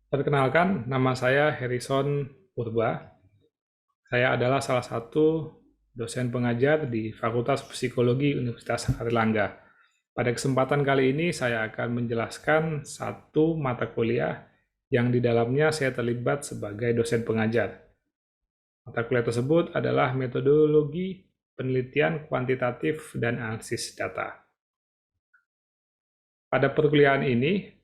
Perkenalkan, nama saya Harrison Purba. Saya adalah salah satu dosen pengajar di Fakultas Psikologi Universitas Airlangga. Pada kesempatan kali ini, saya akan menjelaskan satu mata kuliah yang di dalamnya saya terlibat sebagai dosen pengajar. Mata kuliah tersebut adalah metodologi penelitian kuantitatif dan analisis data. Pada perkuliahan ini,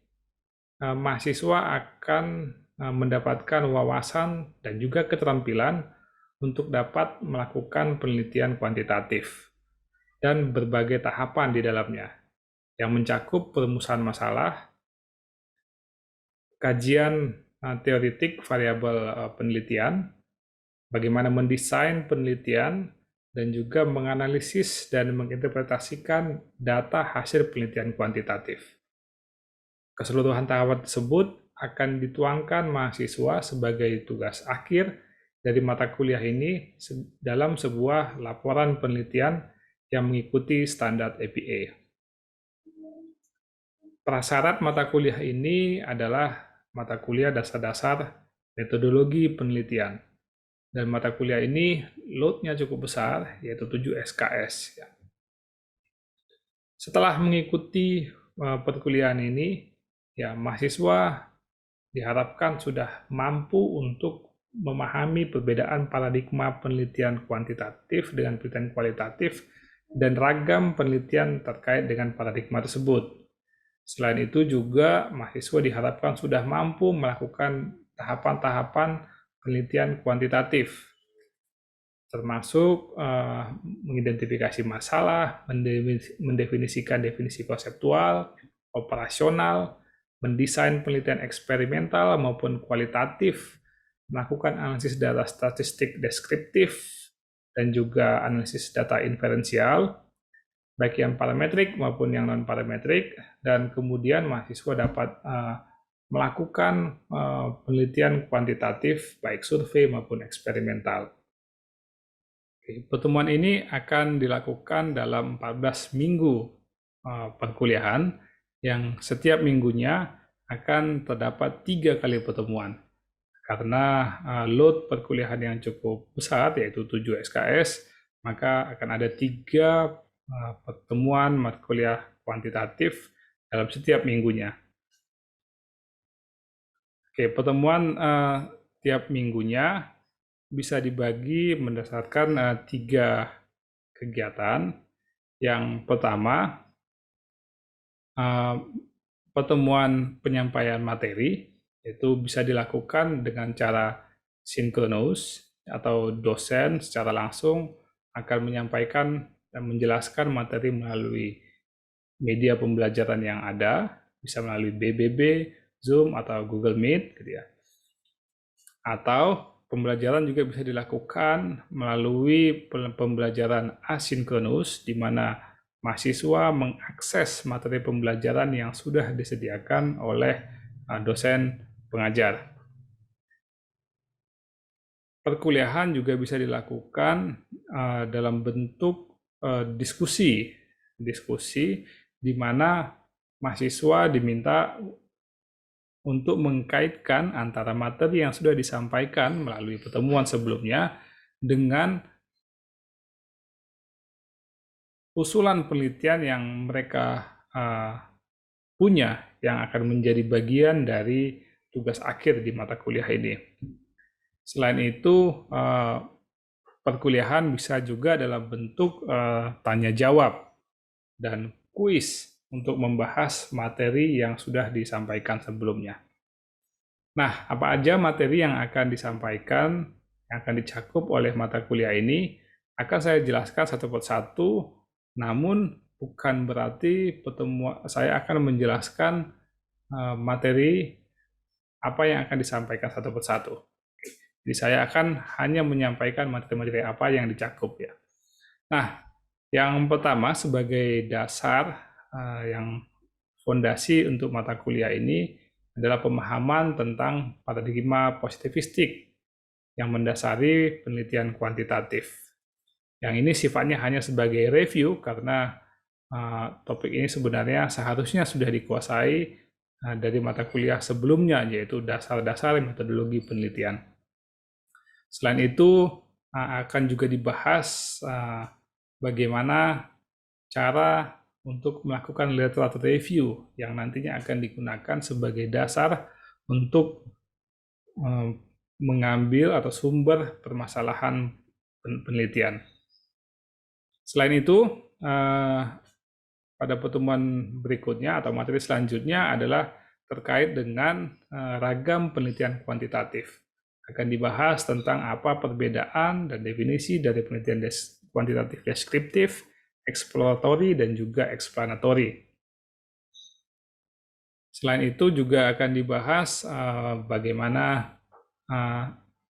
mahasiswa akan mendapatkan wawasan dan juga keterampilan untuk dapat melakukan penelitian kuantitatif dan berbagai tahapan di dalamnya, yang mencakup perumusan masalah, kajian teoretik variabel penelitian, bagaimana mendesain penelitian, dan juga menganalisis dan menginterpretasikan data hasil penelitian kuantitatif. Keseluruhan tahapan tersebut akan dituangkan mahasiswa sebagai tugas akhir dari mata kuliah ini dalam sebuah laporan penelitian yang mengikuti standar APA. Prasyarat mata kuliah ini adalah mata kuliah dasar-dasar metodologi penelitian. Dan mata kuliah ini load-nya cukup besar, yaitu 7 SKS. Setelah mengikuti perkuliahan ini, mahasiswa diharapkan sudah mampu untuk memahami perbedaan paradigma penelitian kuantitatif dengan penelitian kualitatif dan ragam penelitian terkait dengan paradigma tersebut. Selain itu juga mahasiswa diharapkan sudah mampu melakukan tahapan-tahapan penelitian kuantitatif, termasuk mengidentifikasi masalah, mendefinisikan definisi konseptual, operasional, mendesain penelitian eksperimental maupun kualitatif, melakukan analisis data statistik deskriptif, dan juga analisis data inferensial, baik yang parametrik maupun yang non-parametrik, dan kemudian mahasiswa dapat melakukan penelitian kuantitatif, baik survei maupun eksperimental. Pertemuan ini akan dilakukan dalam 14 minggu perkuliahan, yang setiap minggunya akan terdapat 3 kali pertemuan. Karena load perkuliahan yang cukup besar, yaitu 7 SKS, maka akan ada 3 pertemuan mata kuliah kuantitatif dalam setiap minggunya. Pertemuan tiap minggunya bisa dibagi berdasarkan 3 kegiatan. Yang pertama, pertemuan penyampaian materi, itu bisa dilakukan dengan cara sinkronus, atau dosen secara langsung akan menyampaikan dan menjelaskan materi melalui media pembelajaran yang ada, bisa melalui BBB, Zoom, atau Google Meet, gitu ya. Atau pembelajaran juga bisa dilakukan melalui pembelajaran asinkronus, di mana mahasiswa mengakses materi pembelajaran yang sudah disediakan oleh dosen pengajar. Perkuliahan juga bisa dilakukan dalam bentuk diskusi di mana mahasiswa diminta untuk mengkaitkan antara materi yang sudah disampaikan melalui pertemuan sebelumnya dengan usulan penelitian yang mereka punya, yang akan menjadi bagian dari tugas akhir di mata kuliah ini. Selain itu, perkuliahan bisa juga dalam bentuk tanya jawab dan kuis untuk membahas materi yang sudah disampaikan sebelumnya. Nah, apa aja materi yang akan disampaikan, yang akan dicakup oleh mata kuliah ini, akan saya jelaskan satu persatu, namun bukan berarti saya akan menjelaskan materi apa yang akan disampaikan satu persatu. Jadi saya akan hanya menyampaikan materi-materi apa yang dicakup ya. Nah, yang pertama sebagai dasar yang fondasi untuk mata kuliah ini adalah pemahaman tentang paradigma positivistik yang mendasari penelitian kuantitatif. Yang ini sifatnya hanya sebagai review karena topik ini sebenarnya seharusnya sudah dikuasai dari mata kuliah sebelumnya, yaitu dasar-dasar metodologi penelitian. Selain itu, akan juga dibahas bagaimana cara untuk melakukan literatur review yang nantinya akan digunakan sebagai dasar untuk mengambil atau sumber permasalahan penelitian. Selain itu, pada pertemuan berikutnya atau materi selanjutnya adalah terkait dengan ragam penelitian kuantitatif. Akan dibahas tentang apa perbedaan dan definisi dari penelitian kuantitatif deskriptif, eksploratory, dan juga explanatory. Selain itu juga akan dibahas bagaimana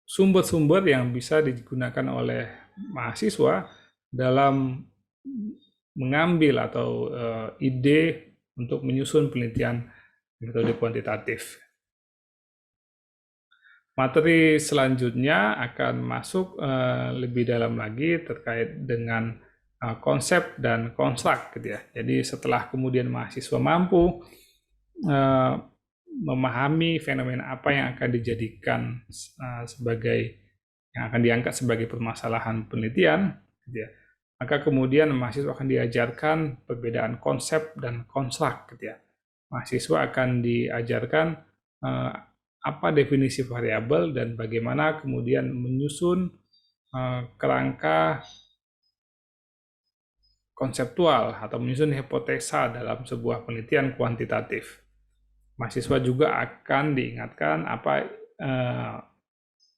sumber-sumber yang bisa digunakan oleh mahasiswa dalam mengambil atau ide untuk menyusun penelitian metode kuantitatif. Materi selanjutnya akan masuk lebih dalam lagi terkait dengan konsep dan konstruk, gitu ya. Jadi setelah kemudian mahasiswa mampu memahami fenomena apa yang akan dijadikan sebagai yang akan diangkat sebagai permasalahan penelitian, gitu ya, maka kemudian mahasiswa akan diajarkan perbedaan konsep dan konstruk, gitu ya. Mahasiswa akan diajarkan apa definisi variabel dan bagaimana kemudian menyusun kerangka konseptual atau menyusun hipotesa dalam sebuah penelitian kuantitatif. Mahasiswa juga akan diingatkan apa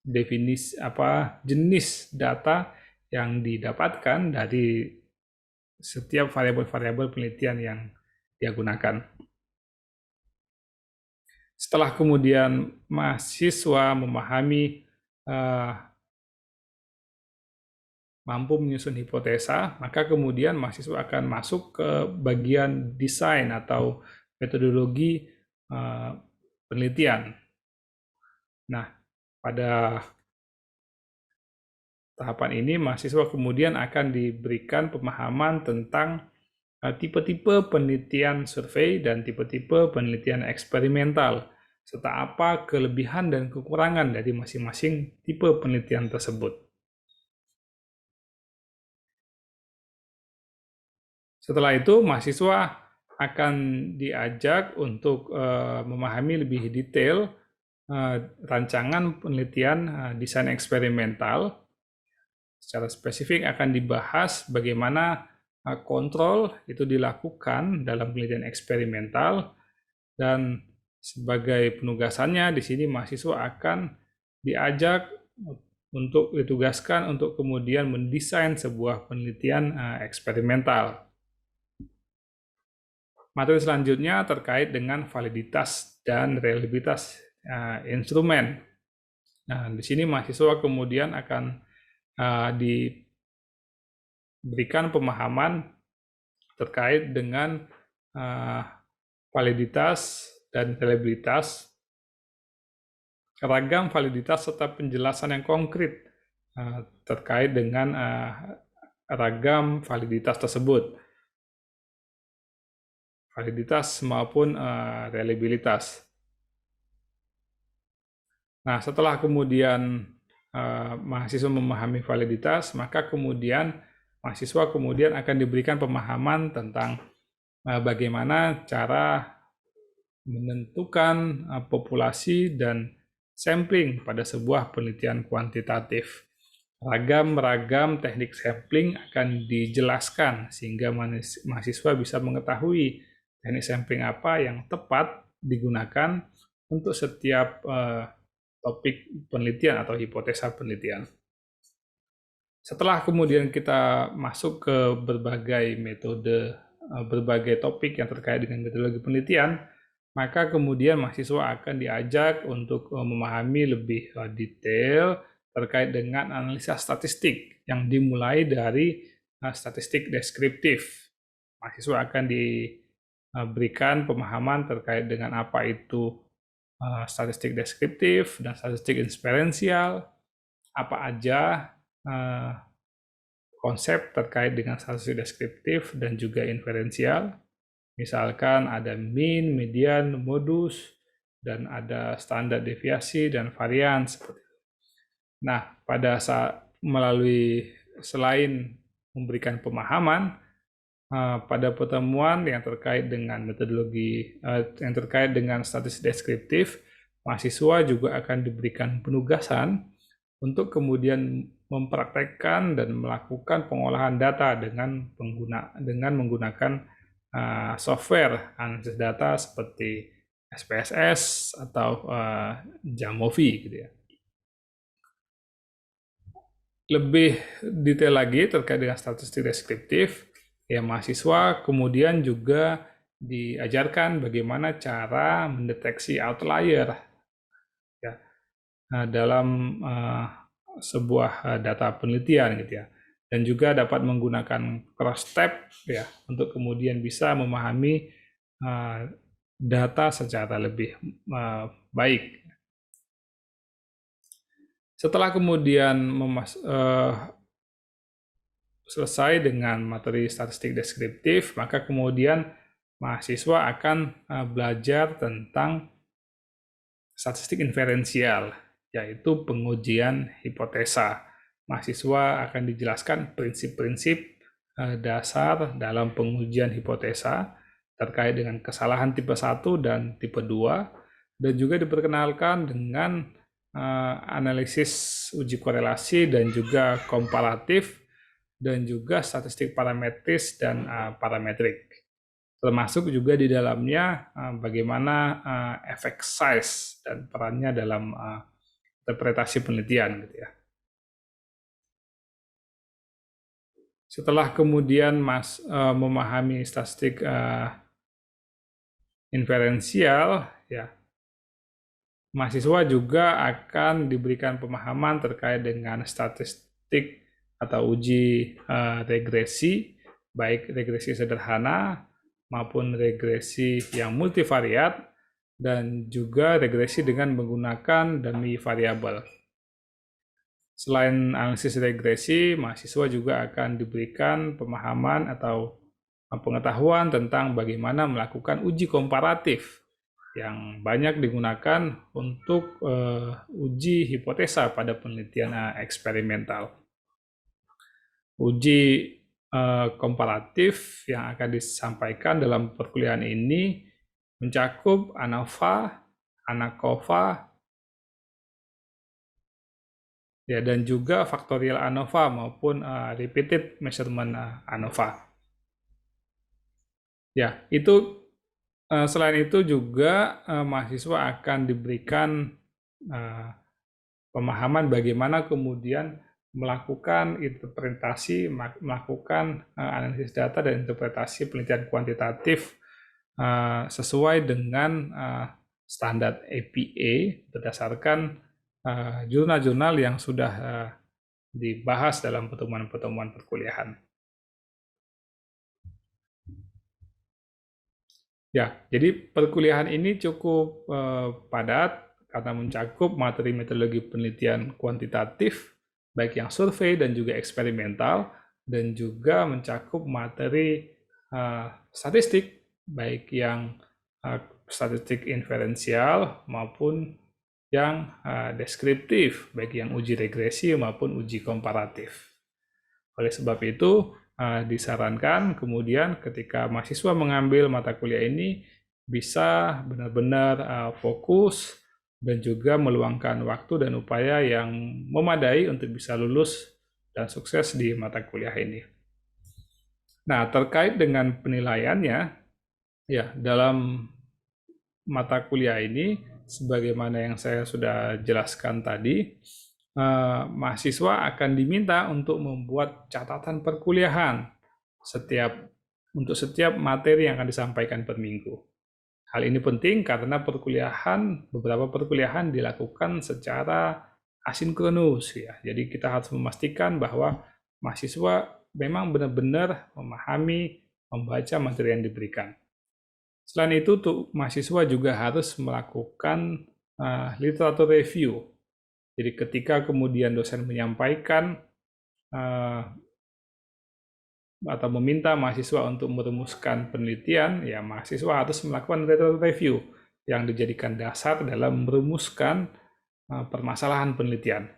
definisi jenis data yang didapatkan dari setiap variabel-variabel penelitian yang dia gunakan. Setelah kemudian mahasiswa memahami mampu menyusun hipotesa, maka kemudian mahasiswa akan masuk ke bagian desain atau metodologi penelitian. Nah, pada tahapan ini mahasiswa kemudian akan diberikan pemahaman tentang tipe-tipe penelitian survei dan tipe-tipe penelitian eksperimental, serta apa kelebihan dan kekurangan dari masing-masing tipe penelitian tersebut. Setelah itu, mahasiswa akan diajak untuk memahami lebih detail rancangan penelitian desain eksperimental. Secara spesifik akan dibahas bagaimana kontrol itu dilakukan dalam penelitian eksperimental, dan sebagai penugasannya di sini mahasiswa akan diajak untuk ditugaskan untuk kemudian mendesain sebuah penelitian eksperimental. Materi selanjutnya terkait dengan validitas dan reliabilitas instrumen. Nah, di sini mahasiswa kemudian akan diberikan pemahaman terkait dengan validitas dan reliabilitas, ragam validitas serta penjelasan yang konkret terkait dengan ragam validitas tersebut, validitas maupun reliabilitas. Nah, setelah kemudian mahasiswa memahami validitas, maka kemudian mahasiswa kemudian akan diberikan pemahaman tentang bagaimana cara menentukan populasi dan sampling pada sebuah penelitian kuantitatif. Ragam-ragam teknik sampling akan dijelaskan sehingga mahasiswa bisa mengetahui teknik sampling apa yang tepat digunakan untuk setiap topik penelitian atau hipotesa penelitian. Setelah kemudian kita masuk ke berbagai metode, berbagai topik yang terkait dengan metodologi penelitian, maka kemudian mahasiswa akan diajak untuk memahami lebih detail terkait dengan analisa statistik yang dimulai dari statistik deskriptif. Mahasiswa akan diberikan pemahaman terkait dengan apa itu statistik deskriptif dan statistik inferensial, apa aja konsep terkait dengan statistik deskriptif dan juga inferensial, Misalkan ada mean, median, modus, dan ada standar deviasi dan varian seperti itu. Nah, pada saat selain memberikan pemahaman, pada pertemuan yang terkait dengan metodologi, yang terkait dengan statistik deskriptif, mahasiswa juga akan diberikan penugasan untuk kemudian mempraktekkan dan melakukan pengolahan data dengan menggunakan software analisis data seperti SPSS atau Jamovi gitu ya. Lebih detail lagi terkait dengan statistik deskriptif, ya mahasiswa kemudian juga diajarkan bagaimana cara mendeteksi outlier ya dalam sebuah data penelitian gitu ya, dan juga dapat menggunakan cross tab ya untuk kemudian bisa memahami data secara lebih baik. Setelah kemudian selesai dengan materi statistik deskriptif, maka kemudian mahasiswa akan belajar tentang statistik inferensial, yaitu pengujian hipotesa. Mahasiswa akan dijelaskan prinsip-prinsip dasar dalam pengujian hipotesa terkait dengan kesalahan tipe 1 dan tipe 2, dan juga diperkenalkan dengan analisis uji korelasi dan juga komparatif, dan juga statistik parametris dan parametrik. Termasuk juga di dalamnya bagaimana efek size dan perannya dalam interpretasi penelitian gitu ya. Setelah kemudian memahami statistik inferensial ya, mahasiswa juga akan diberikan pemahaman terkait dengan statistik atau uji regresi, baik regresi sederhana maupun regresi yang multivariat, dan juga regresi dengan menggunakan dummy variabel. Selain analisis regresi, mahasiswa juga akan diberikan pemahaman atau pengetahuan tentang bagaimana melakukan uji komparatif yang banyak digunakan untuk uji hipotesa pada penelitian eksperimental. Uji komparatif yang akan disampaikan dalam perkuliahan ini mencakup ANOVA, ANACOVA, ya, dan juga faktorial ANOVA maupun repeated measurement ANOVA. Ya, itu selain itu juga mahasiswa akan diberikan pemahaman bagaimana kemudian melakukan interpretasi, melakukan analisis data dan interpretasi penelitian kuantitatif sesuai dengan standar APA berdasarkan jurnal-jurnal yang sudah dibahas dalam pertemuan-pertemuan perkuliahan. Ya, jadi perkuliahan ini cukup padat karena mencakup materi metodologi penelitian kuantitatif, baik yang survei dan juga eksperimental, dan juga mencakup materi statistik, baik yang statistik inferensial maupun yang deskriptif, baik yang uji regresi maupun uji komparatif. Oleh sebab itu, disarankan kemudian ketika mahasiswa mengambil mata kuliah ini bisa benar-benar fokus dan juga meluangkan waktu dan upaya yang memadai untuk bisa lulus dan sukses di mata kuliah ini. Nah, terkait dengan penilaiannya, ya dalam mata kuliah ini, sebagaimana yang saya sudah jelaskan tadi, mahasiswa akan diminta untuk membuat catatan perkuliahan untuk setiap materi yang akan disampaikan per minggu. Hal ini penting karena beberapa perkuliahan dilakukan secara asinkronus ya. Jadi kita harus memastikan bahwa mahasiswa memang benar-benar memahami, membaca materi yang diberikan. Selain itu, mahasiswa juga harus melakukan literatur review. Jadi ketika kemudian dosen menyampaikan atau meminta mahasiswa untuk merumuskan penelitian, ya mahasiswa harus melakukan retro review yang dijadikan dasar dalam merumuskan permasalahan penelitian.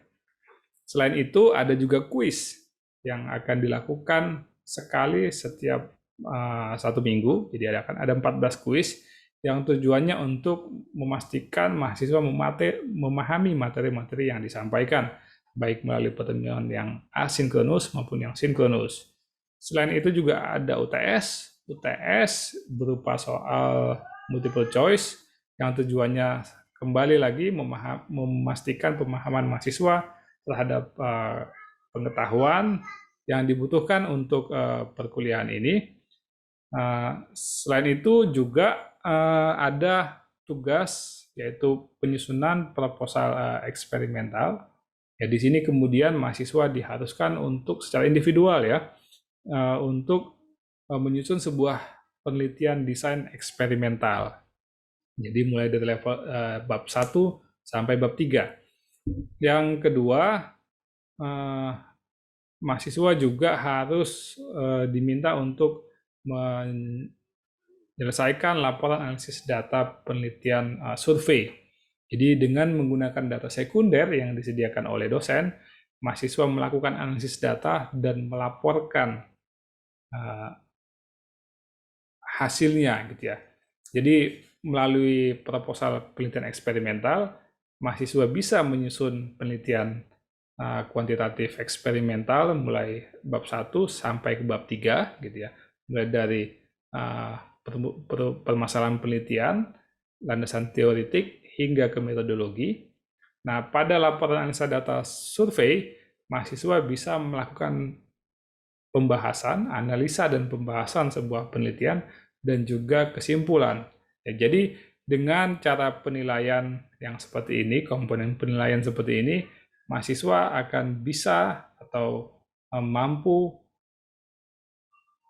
Selain itu, ada juga kuis yang akan dilakukan sekali setiap 1 minggu. Jadi akan ada 14 kuis yang tujuannya untuk memastikan mahasiswa memahami materi-materi yang disampaikan, baik melalui pertemuan yang asinkronus maupun yang sinkronus. Selain itu juga ada UTS. UTS berupa soal multiple choice yang tujuannya kembali lagi memastikan pemahaman mahasiswa terhadap pengetahuan yang dibutuhkan untuk perkuliahan ini. Selain itu juga ada tugas yaitu penyusunan proposal eksperimental. Ya, di sini kemudian mahasiswa diharuskan untuk secara individual ya untuk menyusun sebuah penelitian desain eksperimental. Jadi mulai dari level bab 1 sampai bab 3. Yang kedua, mahasiswa juga harus diminta untuk menyelesaikan laporan analisis data penelitian survei. Jadi dengan menggunakan data sekunder yang disediakan oleh dosen, mahasiswa melakukan analisis data dan melaporkan hasilnya gitu ya. Jadi melalui proposal penelitian eksperimental, mahasiswa bisa menyusun penelitian kuantitatif eksperimental mulai bab 1 sampai ke bab 3 gitu ya. Mulai dari permasalahan penelitian, landasan teoretik hingga ke metodologi. Nah, pada laporan analisa data survei, mahasiswa bisa melakukan pembahasan, analisa dan pembahasan sebuah penelitian dan juga kesimpulan. Ya, jadi dengan cara penilaian yang seperti ini, komponen penilaian seperti ini, mahasiswa akan bisa atau mampu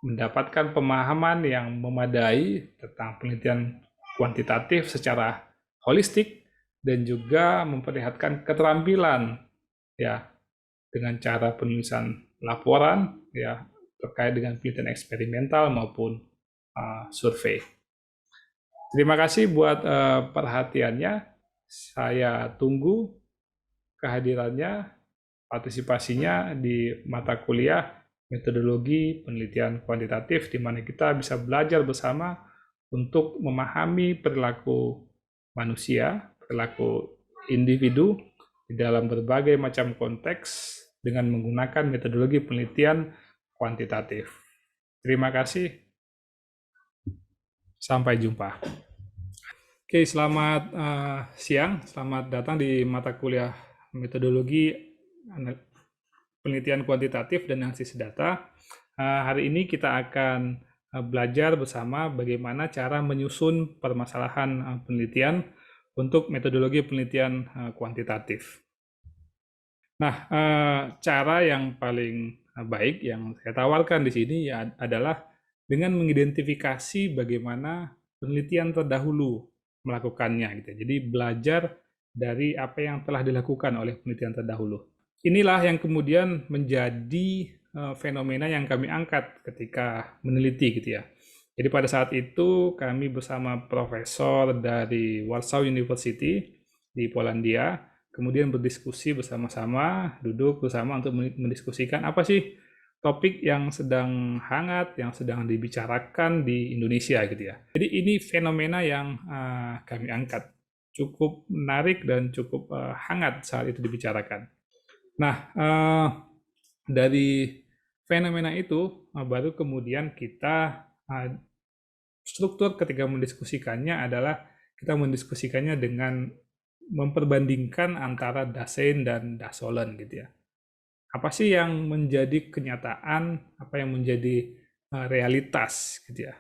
mendapatkan pemahaman yang memadai tentang penelitian kuantitatif secara holistik dan juga memperlihatkan keterampilan ya dengan cara penulisan laporan ya terkait dengan penelitian eksperimental maupun survei. Terima kasih buat perhatiannya. Saya tunggu kehadirannya, partisipasinya di mata kuliah metodologi penelitian kuantitatif di mana kita bisa belajar bersama untuk memahami perilaku manusia, perilaku individu di dalam berbagai macam konteks dengan menggunakan metodologi penelitian kuantitatif. Terima kasih. Sampai jumpa. Oke, selamat siang. Selamat datang di mata kuliah metodologi penelitian kuantitatif dan analisis data. Hari ini kita akan belajar bersama bagaimana cara menyusun permasalahan penelitian untuk metodologi penelitian kuantitatif. Nah, cara yang paling baik yang saya tawarkan di sini ya adalah dengan mengidentifikasi bagaimana penelitian terdahulu melakukannya gitu. Jadi belajar dari apa yang telah dilakukan oleh penelitian terdahulu. Inilah yang kemudian menjadi fenomena yang kami angkat ketika meneliti gitu ya. Jadi pada saat itu kami bersama profesor dari Warsaw University di Polandia kemudian berdiskusi bersama-sama, duduk bersama untuk mendiskusikan apa sih topik yang sedang hangat, yang sedang dibicarakan di Indonesia gitu ya. Jadi ini fenomena yang kami angkat, cukup menarik dan cukup hangat saat itu dibicarakan. Nah, dari fenomena itu baru kemudian kita struktur ketika mendiskusikannya adalah kita mendiskusikannya dengan memperbandingkan antara Dasein dan Dasolen gitu ya. Apa sih yang menjadi kenyataan, apa yang menjadi realitas gitu ya.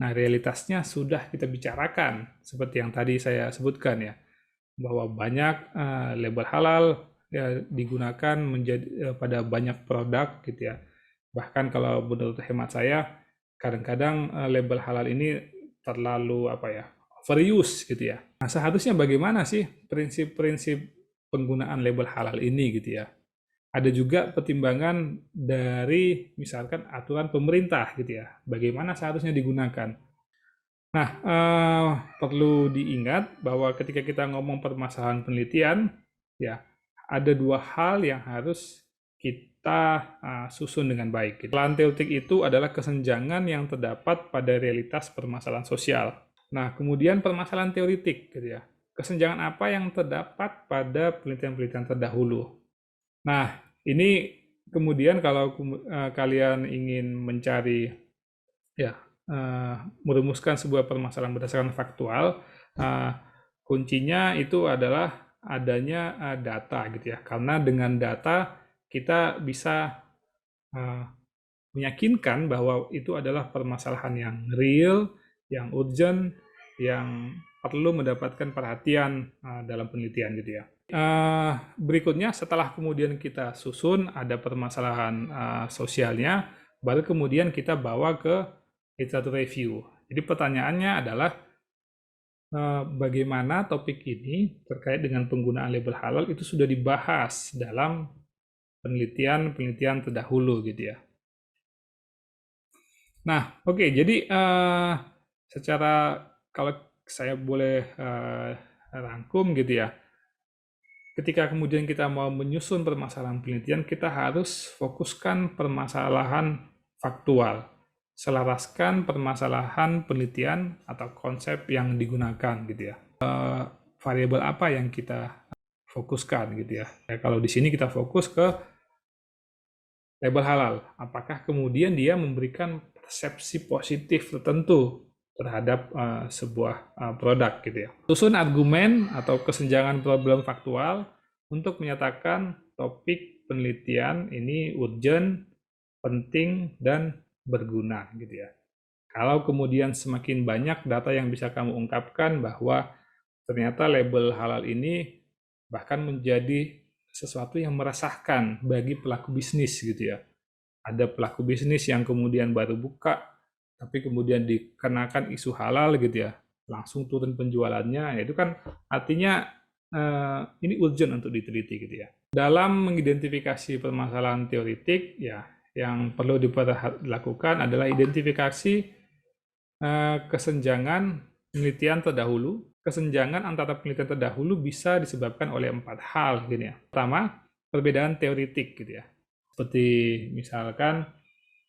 Nah, realitasnya sudah kita bicarakan seperti yang tadi saya sebutkan ya, bahwa banyak label halal ya, digunakan menjadi pada banyak produk gitu ya. Bahkan kalau menurut hemat saya, kadang-kadang label halal ini terlalu overuse gitu ya. Nah, seharusnya bagaimana sih prinsip-prinsip penggunaan label halal ini gitu ya? Ada juga pertimbangan dari misalkan aturan pemerintah gitu ya, bagaimana seharusnya digunakan. Nah, perlu diingat bahwa ketika kita ngomong permasalahan penelitian, ya ada dua hal yang harus kita susun dengan baik. Kesalahan teoretik itu adalah kesenjangan yang terdapat pada realitas permasalahan sosial. Nah, kemudian permasalahan teoretik, gitu ya. Kesenjangan apa yang terdapat pada penelitian-penelitian terdahulu. Nah, ini kemudian kalau kalian ingin mencari ya merumuskan sebuah permasalahan berdasarkan faktual, kuncinya itu adalah adanya data gitu ya. Karena dengan data kita bisa meyakinkan bahwa itu adalah permasalahan yang real, yang urgent, yang perlu mendapatkan perhatian dalam penelitian gitu ya. Berikutnya setelah kemudian kita susun ada permasalahan sosialnya, baru kemudian kita bawa ke literature review. Jadi pertanyaannya adalah bagaimana topik ini terkait dengan penggunaan label halal itu sudah dibahas dalam penelitian-penelitian terdahulu gitu ya. Nah, oke, jadi secara kalau saya boleh rangkum gitu ya, ketika kemudian kita mau menyusun permasalahan penelitian, kita harus fokuskan permasalahan faktual, selaraskan permasalahan penelitian atau konsep yang digunakan gitu ya. Variabel apa yang kita fokuskan gitu ya. Kalau di sini kita fokus ke label halal, apakah kemudian dia memberikan persepsi positif tertentu terhadap sebuah produk gitu ya. Susun argumen atau kesenjangan problem faktual untuk menyatakan topik penelitian ini urgent, penting, dan berguna gitu ya. Kalau kemudian semakin banyak data yang bisa kamu ungkapkan bahwa ternyata label halal ini bahkan menjadi sesuatu yang meresahkan bagi pelaku bisnis gitu ya. Ada pelaku bisnis yang kemudian baru buka, tapi kemudian dikenakan isu halal gitu ya, langsung turun penjualannya, itu kan artinya ini urgent untuk diteliti gitu ya. Dalam mengidentifikasi permasalahan teoretik, ya yang perlu dilakukan adalah identifikasi kesenjangan penelitian terdahulu. Kesenjangan antara penelitian terdahulu bisa disebabkan oleh 4 hal gini ya. Pertama, perbedaan teoretik gitu ya. Seperti misalkan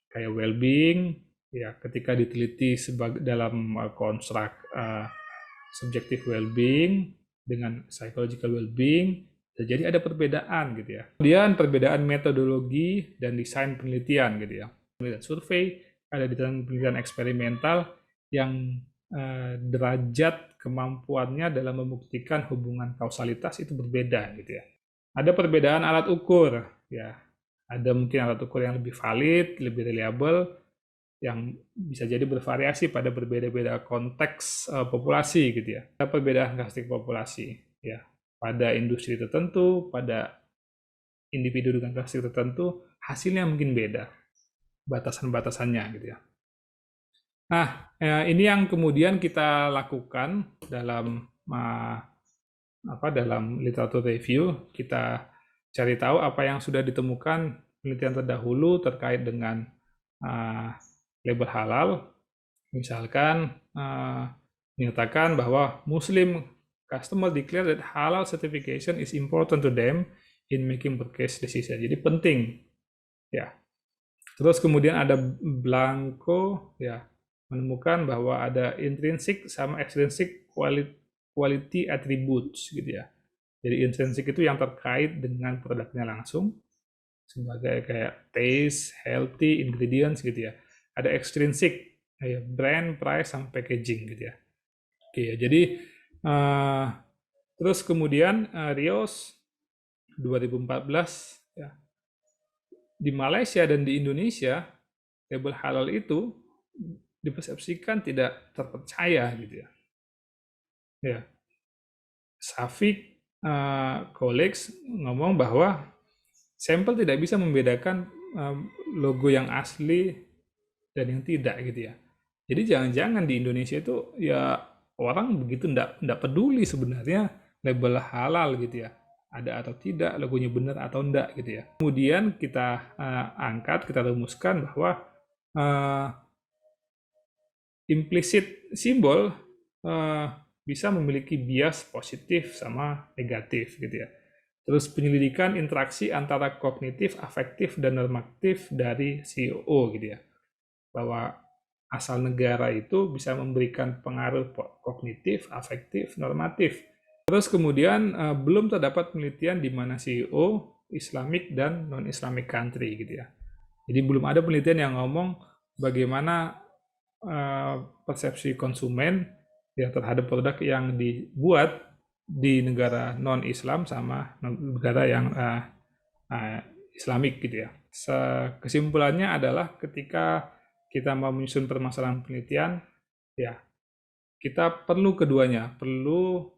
kayak well-being, ya ketika diteliti dalam konstruk subjective well-being dengan psychological well-being, jadi ada perbedaan gitu ya. Kemudian perbedaan metodologi dan desain penelitian gitu ya. Penelitian survei, ada penelitian eksperimental yang derajat kemampuannya dalam membuktikan hubungan kausalitas itu berbeda gitu ya. Ada perbedaan alat ukur ya. Ada mungkin alat ukur yang lebih valid, lebih reliable, yang bisa jadi bervariasi pada berbeda-beda konteks populasi gitu ya. Ada perbedaan karakteristik populasi ya. Pada industri tertentu, pada individu dengan karakteristik tertentu, hasilnya mungkin beda. Batasan-batasannya gitu ya. Nah, ini yang kemudian kita lakukan dalam dalam literatur review. Kita cari tahu apa yang sudah ditemukan penelitian terdahulu terkait dengan label halal. Misalkan menyatakan bahwa Muslim customer declare that halal certification is important to them in making purchase decision. Jadi penting, ya. Terus kemudian ada Blanco, ya, menemukan bahwa ada intrinsic sama extrinsic quality attributes gitu ya. Jadi intrinsic itu yang terkait dengan produknya langsung sebagai kayak taste, healthy, ingredients gitu ya. Ada extrinsic kayak brand, price, sama packaging gitu ya. Oke, jadi terus kemudian Rios 2014 ya. Di Malaysia dan di Indonesia label halal itu dipersepsikan tidak terpercaya gitu ya. Ya. Safik colleagues ngomong bahwa sampel tidak bisa membedakan logo yang asli dan yang tidak gitu ya. Jadi jangan-jangan di Indonesia itu ya orang begitu enggak peduli sebenarnya label halal gitu ya. ada atau tidak, logonya benar atau enggak gitu ya. Kemudian kita angkat, kita rumuskan bahwa implisit simbol bisa memiliki bias positif sama negatif gitu ya. Terus penyelidikan interaksi antara kognitif, afektif, dan normatif dari CEO gitu ya. Bahwa asal negara itu bisa memberikan pengaruh kognitif, afektif, normatif. Terus kemudian belum terdapat penelitian di mana CEO Islamic dan non-Islamic country gitu ya. Jadi belum ada penelitian yang ngomong bagaimana persepsi konsumen ya terhadap produk yang dibuat di negara non-Islam sama negara yang Islamik gitu ya. Kesimpulannya adalah ketika kita mau menyusun permasalahan penelitian, ya kita perlu keduanya, perlu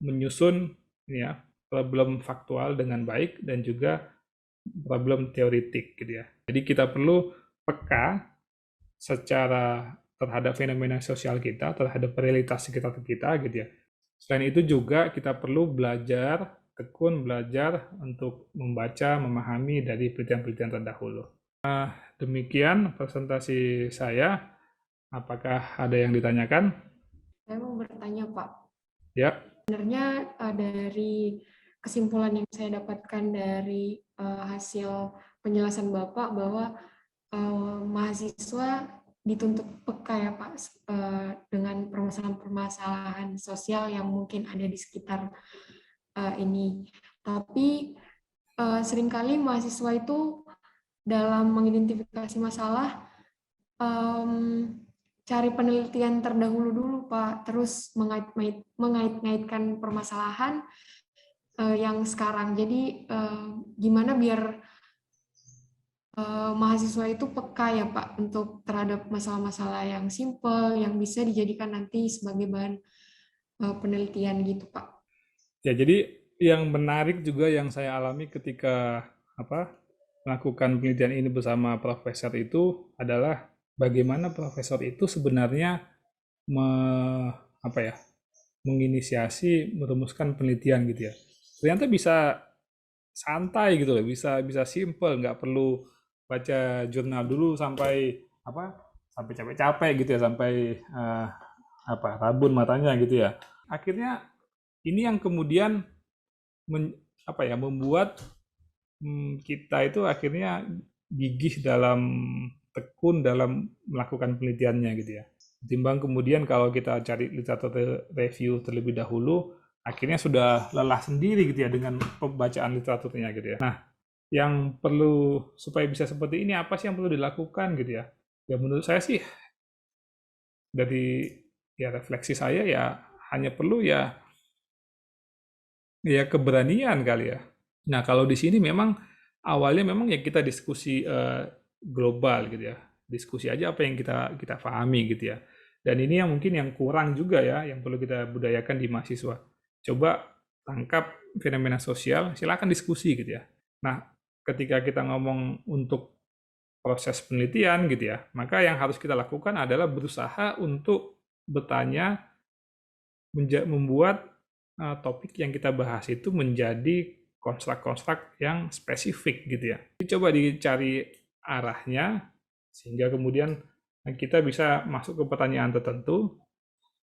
menyusun ya problem faktual dengan baik dan juga problem teoritik gitu ya. Jadi kita perlu peka secara terhadap fenomena sosial kita, terhadap realitas sekitar kita gitu ya. Selain itu juga kita perlu tekun belajar untuk membaca, memahami dari penelitian-penelitian terdahulu. Demikian presentasi saya. Apakah ada yang ditanyakan? Saya mau bertanya, Pak. Ya. Sebenarnya dari kesimpulan yang saya dapatkan dari hasil penjelasan Bapak bahwa mahasiswa dituntut peka ya Pak dengan permasalahan-permasalahan sosial yang mungkin ada di sekitar ini. Tapi seringkali mahasiswa itu dalam mengidentifikasi masalah cari penelitian terdahulu dulu Pak, terus mengait-ngaitkan permasalahan yang sekarang. Jadi gimana biar mahasiswa itu peka ya Pak untuk terhadap masalah-masalah yang simple yang bisa dijadikan nanti sebagai bahan penelitian gitu Pak. Ya, jadi yang menarik juga yang saya alami ketika melakukan penelitian ini bersama profesor itu adalah bagaimana profesor itu sebenarnya menginisiasi, merumuskan penelitian gitu ya. Ternyata bisa santai gitu loh, bisa simple, nggak perlu baca jurnal dulu sampai capek-capek gitu ya, sampai rabun matanya gitu ya. Akhirnya ini yang kemudian membuat kita itu akhirnya gigih tekun dalam melakukan penelitiannya gitu ya. Ketimbang kemudian kalau kita cari literatur review terlebih dahulu, akhirnya sudah lelah sendiri gitu ya dengan pembacaan literaturnya gitu ya. Nah, yang perlu supaya bisa seperti ini apa sih yang perlu dilakukan gitu ya? Ya menurut saya sih dari refleksi saya ya hanya perlu ya keberanian kali ya. Nah, kalau di sini memang awalnya memang ya kita diskusi global gitu ya. Diskusi aja apa yang kita pahami gitu ya. Dan ini yang mungkin yang kurang juga ya, yang perlu kita budayakan di mahasiswa. Coba tangkap fenomena sosial, silakan diskusi gitu ya. Nah, ketika kita ngomong untuk proses penelitian gitu ya, maka yang harus kita lakukan adalah berusaha untuk bertanya, membuat topik yang kita bahas itu menjadi konstruk-konstruk yang spesifik gitu ya. Coba dicari arahnya, sehingga kemudian kita bisa masuk ke pertanyaan tertentu,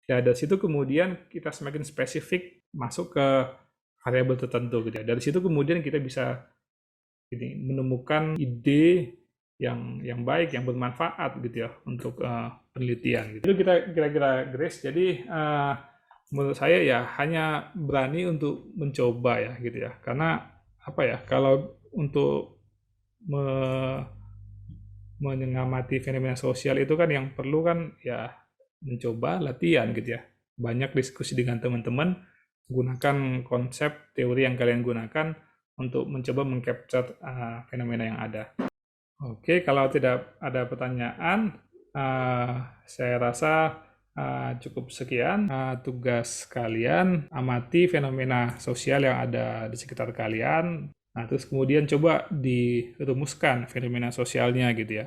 ya dari situ kemudian kita semakin spesifik masuk ke variabel tertentu gitu ya. Dari situ kemudian kita bisa menemukan ide yang baik, yang bermanfaat gitu ya untuk penelitian. Gitu. Itu kita kira-kira Grace. Jadi menurut saya ya hanya berani untuk mencoba ya gitu ya. Karena kalau untuk mengamati fenomena sosial itu kan yang perlu kan ya mencoba latihan gitu ya. Banyak diskusi dengan teman-teman, gunakan konsep teori yang kalian gunakan untuk mencoba mengcapture fenomena yang ada. Oke, kalau tidak ada pertanyaan, saya rasa cukup sekian tugas kalian. Amati fenomena sosial yang ada di sekitar kalian. Nah, terus kemudian coba dirumuskan fenomena sosialnya gitu ya.